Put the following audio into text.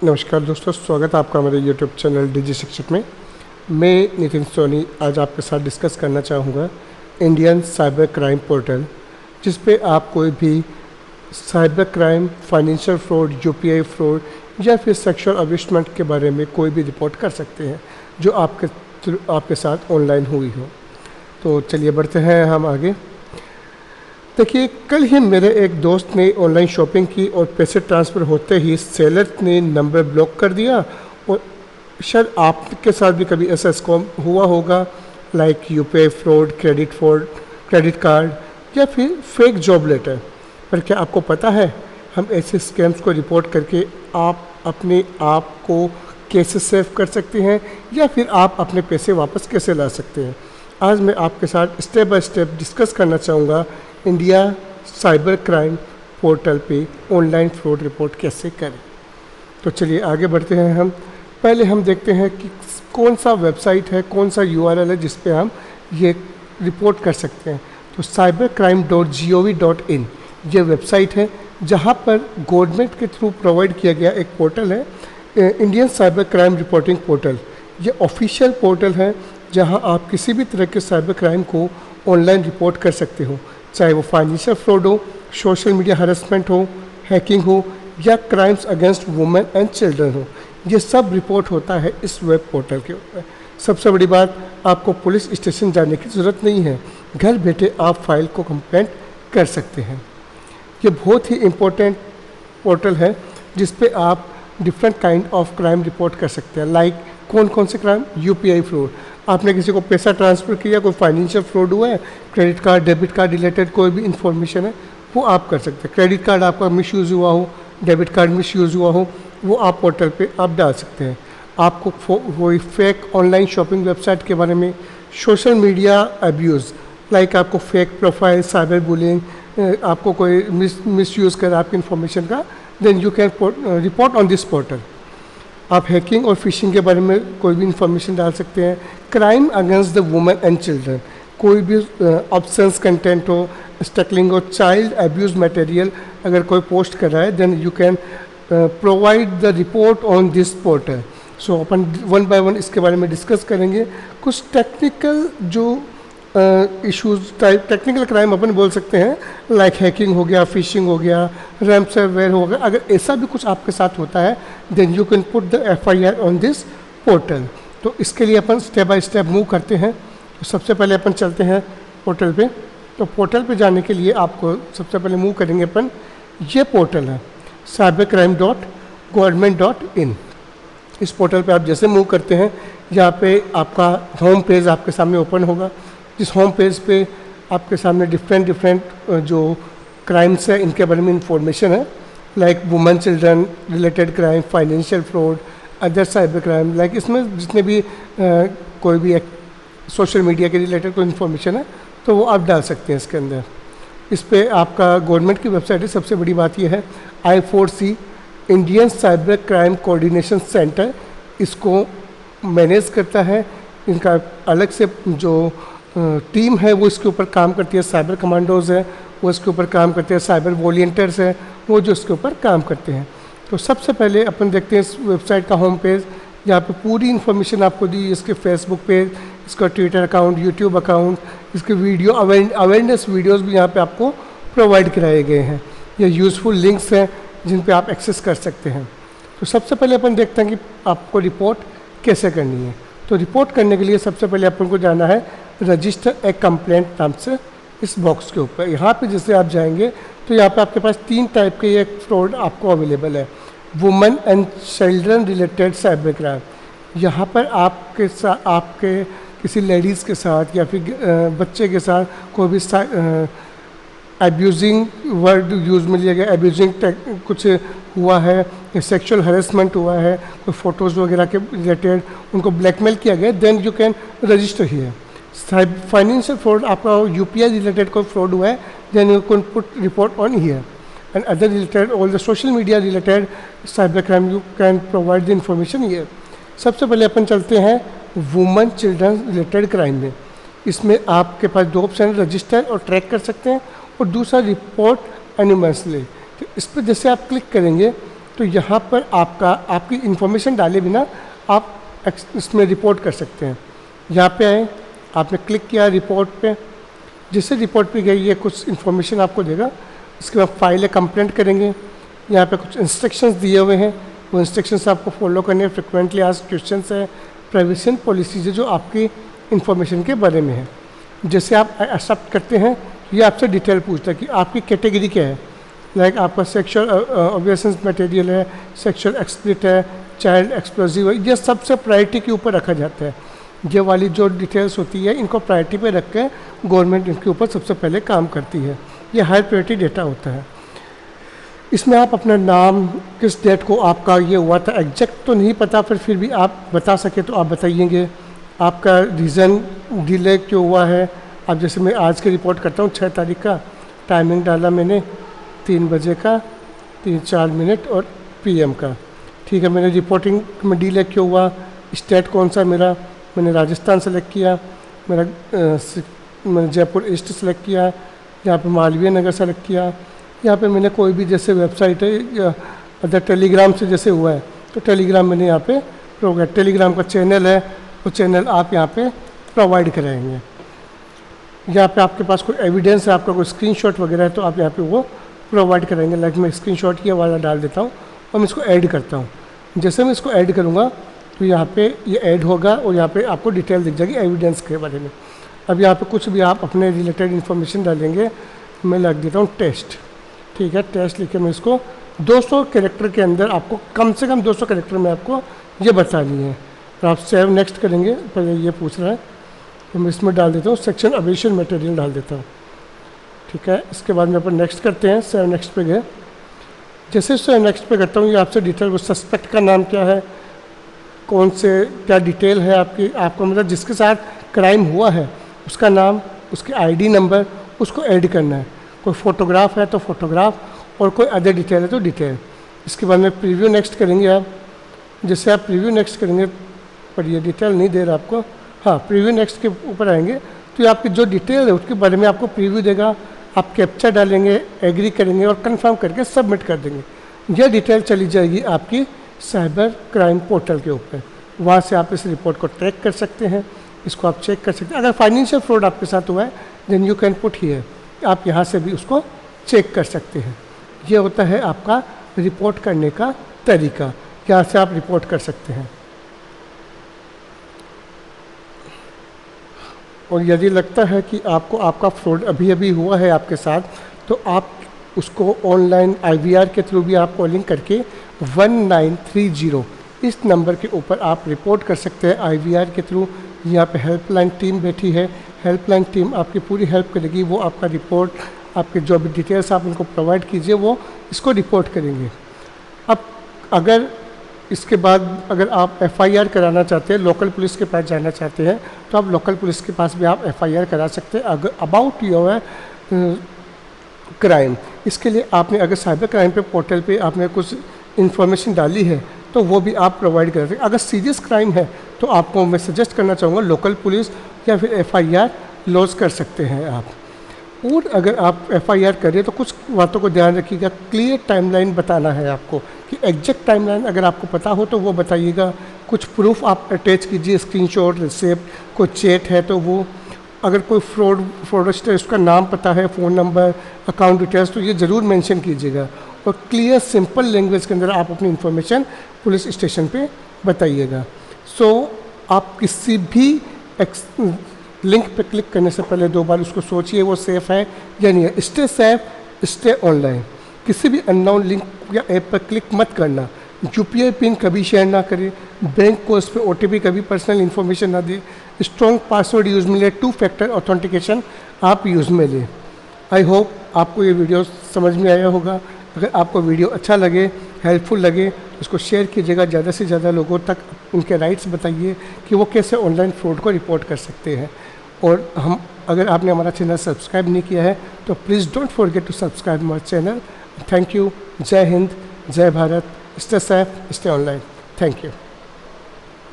नमस्कार दोस्तों, स्वागत है आपका हमारे यूट्यूब चैनल डिजी शिक्षक में। मैं नितिन सोनी आज आपके साथ डिस्कस करना चाहूँगा इंडियन साइबर क्राइम पोर्टल, जिस पे आप कोई भी cyber crime, financial fraud, UPI fraud या फिर सेक्सुअल अब्यूसमेंट के बारे में कोई भी रिपोर्ट कर सकते हैं जो आपके साथ ऑनलाइन हुई हो। तो चलिए बढ़ते हैं हम आगे। देखिए, कल ही मेरे एक दोस्त ने ऑनलाइन शॉपिंग की और पैसे ट्रांसफ़र होते ही सेलर ने नंबर ब्लॉक कर दिया। और शायद आपके साथ भी कभी ऐसा स्कैम हुआ होगा, like UPI fraud, credit card या फिर फेक जॉब लेटर। पर क्या आपको पता है हम ऐसे स्कैम्स को रिपोर्ट करके आप अपने आप को कैसे सेव कर सकते हैं या फिर आप अपने पैसे वापस कैसे ला सकते हैं? आज मैं आपके साथ स्टेप बाय स्टेप डिस्कस करना चाहूँगा इंडिया साइबर क्राइम पोर्टल पे ऑनलाइन फ्रॉड रिपोर्ट कैसे करें। तो चलिए आगे बढ़ते हैं। पहले हम देखते हैं कि कौन सा वेबसाइट है, कौन सा URL है जिस पे हम ये रिपोर्ट कर सकते हैं। तो cybercrime.gov.in ये वेबसाइट है, जहाँ पर गवर्नमेंट के थ्रू प्रोवाइड किया गया एक पोर्टल है, Indian cyber crime reporting portal. ये ऑफिशियल पोर्टल है जहाँ आप किसी भी तरह के साइबर क्राइम को ऑनलाइन रिपोर्ट कर सकते हो, चाहे वो फाइनेंशियल फ्रॉड हो, सोशल मीडिया हरेसमेंट हो, हैकिंग हो या crimes against women and children हो। ये सब रिपोर्ट होता है इस वेब पोर्टल के ऊपर। सबसे बड़ी बात, आपको पुलिस स्टेशन जाने की ज़रूरत नहीं है, घर बैठे आप फाइल को कंप्लेंट कर सकते हैं। ये बहुत ही इम्पोर्टेंट पोर्टल है जिस पे आप different kind of crime report कर सकते हैं। लाइक कौन से क्राइम? यूपीआई फ्रॉड, आपने किसी को पैसा ट्रांसफ़र किया, कोई फाइनेंशियल फ्रॉड हुआ है, credit card, debit card related कोई भी इंफॉर्मेशन है वो आप कर सकते हैं। क्रेडिट कार्ड आपका मिसयूज़ हुआ हो, डेबिट कार्ड मिसयूज़ हुआ हो, वो आप पोर्टल पे आप डाल सकते हैं। आपको कोई फेक ऑनलाइन शॉपिंग वेबसाइट के बारे में, सोशल मीडिया अब्यूज़, लाइक आपको फेक प्रोफाइल, साइबर बुलिंग, आपको कोई मिसयूज़ कर आपकी इन्फॉर्मेशन का, then you can report on this portal. आप हैकिंग और फिशिंग के बारे में कोई भी इंफॉर्मेशन डाल सकते हैं। Crime against the women and children, कोई भी ऑब्सेंस कंटेंट हो, स्टकलिंग हो, चाइल्ड अब्यूज़ मटेरियल अगर कोई पोस्ट कर रहा है, then you can provide the report on this portal. So अपन वन बाय वन इसके बारे में डिस्कस करेंगे। कुछ टेक्निकल जो इश्यूज टाइप टेक्निकल क्राइम अपन बोल सकते हैं, लाइक हैकिंग हो गया, फिशिंग हो गया, रैंसमवेयर हो गया। अगर ऐसा भी कुछ आपके साथ होता है, then you can put the FIR on this portal. तो इसके लिए अपन स्टेप बाय स्टेप मूव करते हैं। तो सबसे पहले अपन चलते हैं पोर्टल पे। तो पोर्टल पे जाने के लिए आपको सबसे पहले मूव करेंगे अपन, ये पोर्टल है cybercrime.government.in। इस पोर्टल पे आप जैसे मूव करते हैं, यहाँ पे आपका होम पेज आपके सामने ओपन होगा। जिस होम पेज पे आपके सामने डिफरेंट जो क्राइम्स है इनके बारे में इंफॉर्मेशन है, like women children related crime, financial fraud, other cyber crime, like इसमें जितने भी कोई भी सोशल मीडिया के रिलेटेड कोई इन्फॉर्मेशन है तो वो आप डाल सकते हैं इसके अंदर। इस पे आपका गवर्नमेंट की वेबसाइट है। सबसे बड़ी बात ये है, I4C Indian cyber crime coordination centre इसको मैनेज करता है। इनका अलग से जो टीम है वो इसके ऊपर काम करती है। साइबर कमांडोज है वो इसके ऊपर काम करते हैं, साइबर वॉलंटियर्स हैं वो जो इसके ऊपर काम करते हैं। तो सबसे पहले अपन देखते हैं इस वेबसाइट का होम पेज, जहाँ पे पूरी इन्फॉर्मेशन आपको दी। इसके फेसबुक पेज, इसका ट्विटर अकाउंट, यूट्यूब अकाउंट, इसके वीडियो अवेयरनेस वीडियोज़ भी यहाँ पे आपको प्रोवाइड कराए गए हैं। ये यूज़फुल लिंक्स हैं जिन पे आप एक्सेस कर सकते हैं। तो सबसे पहले अपन देखते हैं कि आपको रिपोर्ट कैसे करनी है। तो रिपोर्ट करने के लिए सबसे पहले अपन को जाना है रजिस्टर ए कंप्लेंट नाम से इस बॉक्स के ऊपर। यहाँ पे जैसे आप जाएंगे तो यहाँ पे आपके पास 3 टाइप के ये फ्रॉड आपको अवेलेबल है। Women and children related cyber crime, यहाँ पर आपके किसी लेडीज़ के साथ या फिर बच्चे के साथ कोई भी एब्यूजिंग वर्ड यूज़ में लिया गया, एब्यूजिंग कुछ हुआ है, सेक्सुअल हरेसमेंट हुआ है, कोई फ़ोटोज़ वगैरह के रिलेटेड उनको ब्लैकमेल किया गया, then you can register here. Financial fraud, आपका UPI रिलेटेड कोई फ्रॉड हुआ है, then you can put report on here. And other related all the social media related cyber crime, you can provide the information here. सबसे पहले अपन चलते हैं women children related crime में। इसमें आपके पास 2 ऑप्शन, रजिस्टर और ट्रैक कर सकते हैं, और दूसरा रिपोर्ट एनिमल्सली। तो इस पर जैसे आप क्लिक करेंगे तो यहाँ पर आपकी इन्फॉर्मेशन डाले बिना आप इसमें रिपोर्ट कर सकते हैं। यहाँ पे आए, आपने क्लिक किया रिपोर्ट पे, जिससे रिपोर्ट पे गई ये कुछ इन्फॉर्मेशन आपको देगा। इसके बाद फाइल कंप्लेंट करेंगे। यहाँ पे कुछ इंस्ट्रक्शंस दिए हुए हैं, वो इंस्ट्रक्शंस आपको फॉलो करने हैं। फ्रिक्वेंटली आस्क्ड क्वेश्चंस है, प्राइवेसी एंड पॉलिसीज है जो आपकी इन्फॉर्मेशन के बारे में है। जैसे आप एक्सेप्ट करते हैं, ये आपसे डिटेल पूछता है कि आपकी कैटेगरी क्या है। लाइक आपका सेक्सुअल ऑब्वियसनेस मटेरियल है, सेक्सुअल एक्सप्लिट है, चाइल्ड एक्सप्लोजिव है, ये सबसे प्रायोरिटी के ऊपर रखा जाता है। ये वाली जो डिटेल्स होती है इनको प्रायोरिटी पे रख के गवर्नमेंट इनके ऊपर सबसे पहले काम करती है। ये हाई प्रायोरिटी डेटा होता है। इसमें आप अपना नाम, किस डेट को आपका ये हुआ था, एग्जैक्ट तो नहीं पता, फिर भी आप बता सके तो आप बताइएंगे। आपका रीज़न डिले क्यों हुआ है। अब जैसे मैं आज की रिपोर्ट करता हूँ 6 तारीख का, टाइमिंग डाला मैंने 3 बजे का 3-4 मिनट और PM का। ठीक है, मैंने रिपोर्टिंग में डिले क्यों हुआ, स्टेट कौन सा मेरा, मैंने राजस्थान सेलेक्ट किया, मैंने जयपुर ईस्ट सेलेक्ट किया, यहाँ पे मालवीय नगर सेलेक्ट किया। यहाँ पे मैंने कोई भी जैसे वेबसाइट है या अदर टेलीग्राम से जैसे हुआ है तो टेलीग्राम मैंने यहाँ पे प्रोवाइड, टेलीग्राम का चैनल है वो चैनल आप यहाँ पे प्रोवाइड कराएंगे। यहाँ पे आपके पास कोई एविडेंस है, आपका कोई स्क्रीनशॉट वगैरह है तो आप यहाँ पे वो प्रोवाइड कराएंगे। लाइक मैं स्क्रीनशॉट किया वाला डाल देता हूँ और मैं इसको ऐड करता हूँ। जैसे मैं इसको ऐड करूँगा तो यहाँ पे ये ऐड होगा और यहाँ पे आपको डिटेल दिख जाएगी एविडेंस के बारे में। अब यहाँ पे कुछ भी आप अपने रिलेटेड इन्फॉर्मेशन डालेंगे। मैं लिख देता हूँ टेस्ट। ठीक है, टेस्ट लिख के मैं इसको 200 कैरेक्टर के अंदर आपको कम से कम 200 कैरेक्टर में आपको ये बतानी है। तो आप सेव नेक्स्ट करेंगे, पहले ये पूछ रहा है तो मैं इसमें डाल देता हूँ सेक्शन अवेशन मटेरियल डाल देता हूँ। ठीक है, इसके बाद में अपन नेक्स्ट करते हैं, सेव नेक्स्ट पे गए। जैसे सेव नेक्स्ट पे करता हूँ ये आपसे डिटेल, वो सस्पेक्ट का नाम क्या है, कौन से क्या डिटेल है आपको मतलब जिसके साथ क्राइम हुआ है उसका नाम, उसकी ID नंबर, उसको ऐड करना है। कोई फ़ोटोग्राफ है तो फ़ोटोग्राफ और कोई अदर डिटेल है तो डिटेल। इसके बाद में प्रीव्यू नेक्स्ट करेंगे आप। जैसे आप प्रीव्यू नेक्स्ट करेंगे, पर ये डिटेल नहीं दे रहा आपको, हाँ प्रीव्यू नेक्स्ट के ऊपर आएंगे तो ये आपकी जो डिटेल है उसके बारे में आपको प्रीव्यू देगा। आप कैप्चा डालेंगे, एग्री करेंगे और कंफर्म करके सबमिट कर देंगे। यह डिटेल चली जाएगी आपकी साइबर क्राइम पोर्टल के ऊपर। वहाँ से आप इस रिपोर्ट को ट्रैक कर सकते हैं, इसको आप चेक कर सकते हैं। अगर फाइनेंशियल फ्रॉड आपके साथ हुआ है then you can put here, आप यहाँ से भी उसको चेक कर सकते हैं। ये होता है आपका रिपोर्ट करने का तरीका, यहाँ से आप रिपोर्ट कर सकते हैं। और यदि लगता है कि आपको आपका फ्रॉड अभी अभी हुआ है आपके साथ तो आप उसको ऑनलाइन IVR के थ्रू भी आप कॉलिंग करके 1930 इस नंबर के ऊपर आप रिपोर्ट कर सकते हैं IVR के थ्रू। यहाँ पे हेल्पलाइन टीम बैठी है, हेल्पलाइन टीम आपकी पूरी हेल्प करेगी। वो आपका रिपोर्ट, आपके जो भी डिटेल्स आप उनको प्रोवाइड कीजिए वो इसको रिपोर्ट करेंगे। अब अगर इसके बाद अगर आप FIR कराना चाहते हैं, लोकल पुलिस के पास जाना चाहते हैं तो आप लोकल पुलिस के पास भी आप FIR करा सकते हैं अगर अबाउट योर क्राइम। इसके लिए आपने अगर साइबर क्राइम पे पोर्टल पे आपने कुछ इन्फॉर्मेशन डाली है तो वो भी आप प्रोवाइड कर सकते हैं। अगर सीरियस क्राइम है तो आपको मैं सजेस्ट करना चाहूँगा लोकल पुलिस या फिर FIR लॉज कर सकते हैं आप। और अगर आप FIR करें तो कुछ बातों को ध्यान रखिएगा, क्लियर टाइमलाइन बताना है आपको कि एग्जैक्ट टाइमलाइन अगर आपको पता हो तो वो बताइएगा। कुछ प्रूफ आप अटैच कीजिए, स्क्रीनशॉट, रिसिप्ट, कोई चैट है तो वो। अगर कोई फ्रॉडस्टर उसका नाम पता है, फ़ोन नंबर, अकाउंट डिटेल्स तो ये ज़रूर मेंशन कीजिएगा। और क्लियर सिंपल लैंग्वेज के अंदर आप अपनी इन्फॉर्मेशन पुलिस स्टेशन पे बताइएगा। सो आप किसी भी लिंक पे क्लिक करने से पहले 2 बार उसको सोचिए वो सेफ़ है या नहीं है। Stay safe, stay online. किसी भी अननोन लिंक या ऐप पर क्लिक मत करना। UPI पिन कभी शेयर ना करें, बैंक को उस पर OTP कभी पर्सनल इन्फॉर्मेशन ना दें। स्ट्रॉन्ग पासवर्ड यूज़ में ले, 2 फैक्टर ऑथेंटिकेशन आप यूज़ में लें। आई होप आपको ये वीडियो समझ में आया होगा। अगर आपको वीडियो अच्छा लगे, हेल्पफुल लगे तो उसको शेयर कीजिएगा ज़्यादा से ज़्यादा लोगों तक। उनके राइट्स बताइए कि वो कैसे ऑनलाइन फ्रॉड को रिपोर्ट कर सकते हैं। और अगर आपने हमारा चैनल सब्सक्राइब नहीं किया है तो please don't forget to subscribe my channel. Thank you. जय हिंद, जय Bharat. Stay safe, stay online. Thank you.